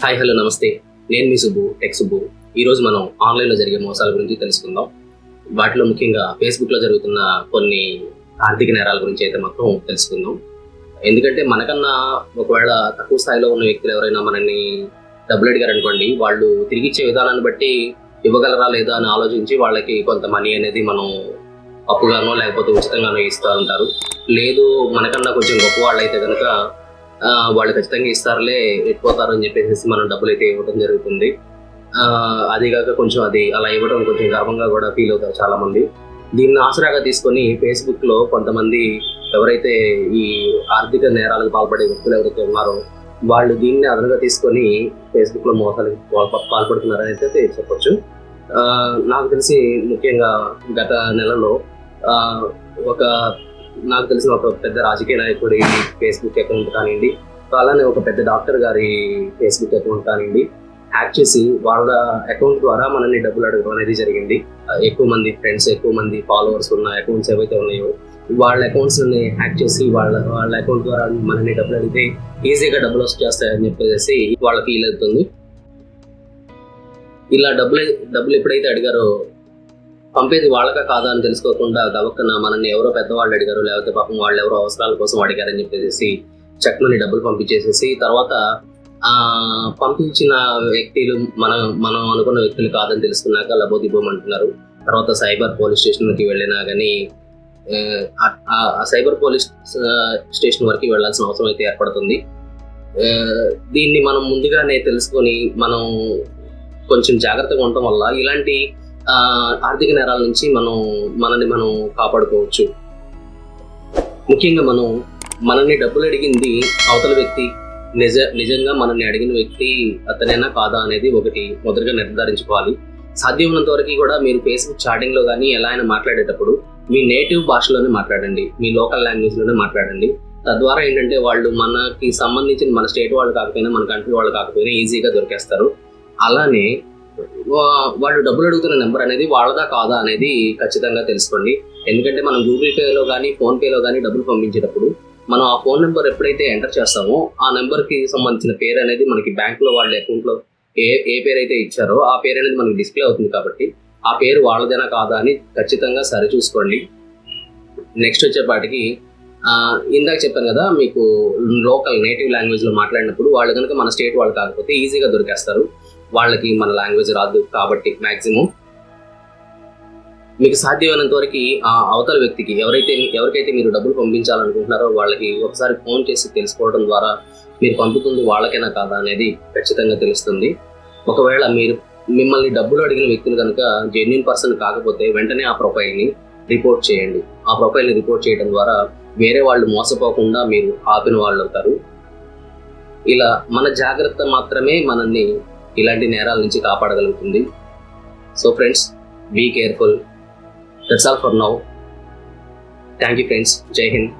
Hi hello నమస్తే, నేను మీ Subbu, tech Subbu. ఈరోజు మనం ఆన్లైన్లో జరిగే మోసాల గురించి తెలుసుకుందాం. వాటిలో ముఖ్యంగా ఫేస్బుక్లో జరుగుతున్న కొన్ని ఆర్థిక నేరాల గురించి అయితే మాత్రం తెలుసుకుందాం. ఎందుకంటే మనకన్నా ఒకవేళ తక్కువ స్థాయిలో ఉన్న వ్యక్తులు ఎవరైనా మనల్ని డబ్బులు అడిగారు అనుకోండి, వాళ్ళు తిరిగి ఇచ్చే విధానాన్ని బట్టి ఇవ్వగలరా లేదా అని ఆలోచించి వాళ్ళకి కొంత మనీ అనేది మనం అప్పుగానో లేకపోతే ఉచితంగానో ఇస్తూ ఉంటారు. లేదు మనకన్నా కొంచెం గొప్ప వాళ్ళు అయితే కనుక వాళ్ళు ఖచ్చితంగా ఇస్తారులే, ఎట్టిపోతారు అని చెప్పేసి మనం డబ్బులు అయితే ఇవ్వడం జరుగుతుంది. అదిగాక కొంచెం అది అలా ఇవ్వడం కొంచెం గర్వంగా కూడా ఫీల్ అవుతారు చాలామంది. దీన్ని ఆసరాగా తీసుకొని ఫేస్బుక్లో కొంతమంది ఎవరైతే ఈ ఆర్థిక నేరాలకు పాల్పడే వ్యక్తులు ఎవరైతే ఉన్నారో వాళ్ళు దీన్ని అదనంగా తీసుకొని ఫేస్బుక్లో మోసాలకు పాల్పడుతున్నారని అయితే చెప్పొచ్చు. నాకు తెలిసి ముఖ్యంగా గత నెలలో నాకు తెలిసిన ఒక పెద్ద రాజకీయ నాయకుడి ఫేస్బుక్ అకౌంట్ కానివ్వండి, అలానే ఒక పెద్ద డాక్టర్ గారి ఫేస్బుక్ అకౌంట్ కానివ్వండి హ్యాక్ చేసి వాళ్ళ అకౌంట్ ద్వారా మనల్ని డబ్బులు అడగడం అనేది జరిగింది. ఎక్కువ మంది ఫ్రెండ్స్, ఎక్కువ మంది ఫాలోవర్స్ ఉన్న అకౌంట్స్ ఏవైతే ఉన్నాయో వాళ్ళ అకౌంట్స్ని హ్యాక్ చేసి వాళ్ళ అకౌంట్ ద్వారా మనల్ని డబ్బులు అడిగితే ఈజీగా డబ్బులు వచ్చేస్తాయని చెప్పేసి వాళ్ళ ఫీల్ అవుతుంది. ఇలా డబ్బులు ఎప్పుడైతే అడిగారో పంపేది వాళ్ళకా కాదా అని తెలుసుకోకుండా గబక్కన మనల్ని ఎవరో పెద్దవాళ్ళు అడిగారు, లేకపోతే పాపం వాళ్ళు ఎవరో అవసరాల కోసం అడిగారని చెప్పేసి చెక్మని డబ్బులు పంపించేసేసి తర్వాత పంపించిన వ్యక్తులు మనం అనుకున్న వ్యక్తులు కాదని తెలుసుకున్నాక లబోదిబోమంటున్నారు. తర్వాత సైబర్ పోలీస్ స్టేషన్కి వెళ్ళినా కానీ ఆ సైబర్ పోలీస్ స్టేషన్ వరకు వెళ్ళాల్సిన అవసరం అయితే ఏర్పడుతుంది. దీన్ని మనం ముందుగానే తెలుసుకొని మనం కొంచెం జాగ్రత్తగా ఉండటం వల్ల ఇలాంటి ఆర్థిక నేరాల నుంచి మనల్ని మనం కాపాడుకోవచ్చు. ముఖ్యంగా మనల్ని డబ్బులు అడిగింది అవతల వ్యక్తి నిజంగా మనల్ని అడిగిన వ్యక్తి అతనైనా కాదా అనేది ఒకటి మొదటగా నిర్ధారించుకోవాలి. సాధ్యమైనంత వరకు కూడా మీరు ఫేస్బుక్ చాటింగ్లో కానీ ఎలా అయినా మాట్లాడేటప్పుడు మీ నేటివ్ భాషలోనే మాట్లాడండి, మీ లోకల్ లాంగ్వేజ్లోనే మాట్లాడండి. తద్వారా ఏంటంటే వాళ్ళు మనకి సంబంధించిన మన స్టేట్ వాళ్ళు కాకపోయినా మన కంట్రీ వాళ్ళు కాకపోయినా ఈజీగా దొరికేస్తారు. అలానే వాళ్ళు డబ్బులు అడుగుతున్న నెంబర్ అనేది వాళ్ళదా కాదా అనేది ఖచ్చితంగా తెలుసుకోండి. ఎందుకంటే మనం గూగుల్ పేలో కానీ ఫోన్పేలో కానీ డబ్బులు పంపించేటప్పుడు మనం ఆ ఫోన్ నెంబర్ ఎప్పుడైతే ఎంటర్ చేస్తామో ఆ నెంబర్కి సంబంధించిన పేరు అనేది మనకి బ్యాంకులో వాళ్ళ అకౌంట్లో ఏ పేరు అయితే ఇచ్చారో ఆ పేరు అనేది మనకి డిస్ప్లే అవుతుంది. కాబట్టి ఆ పేరు వాళ్ళదేనా కాదా అని ఖచ్చితంగా సరి చూసుకోండి. నెక్స్ట్ వచ్చేపాటికి ఇందాక చెప్పాను కదా, మీకు లోకల్ నేటివ్ లాంగ్వేజ్లో మాట్లాడినప్పుడు వాళ్ళు కనుక మన స్టేట్ వాళ్ళు కాకపోతే ఈజీగా దొరికేస్తారు. వాళ్ళకి మన లాంగ్వేజ్ రాదు కాబట్టి మ్యాక్సిమం మీకు సాధ్యమైనంత వరకు ఆ అవతల వ్యక్తికి ఎవరికైతే మీరు డబ్బులు పంపించాలనుకుంటున్నారో వాళ్ళకి ఒకసారి ఫోన్ చేసి తెలుసుకోవడం ద్వారా మీరు పంపుతుంది వాళ్ళకైనా కాదా అనేది ఖచ్చితంగా తెలుస్తుంది. ఒకవేళ మిమ్మల్ని డబ్బులు అడిగిన వ్యక్తులు కనుక జెన్యూన్ పర్సన్ కాకపోతే వెంటనే ఆ ప్రొఫైల్ని రిపోర్ట్ చేయండి. ఆ ప్రొఫైల్ని రిపోర్ట్ చేయడం ద్వారా వేరే వాళ్ళు మోసపోకుండా మీరు ఆపిన వాళ్ళు అవుతారు. ఇలా మన జాగ్రత్త మాత్రమే మనల్ని ఇలాంటి నేరాల నుంచి కాపాడగలుగుతుంది. So friends, be careful. That's all for now. Thank you friends. Jai Hind.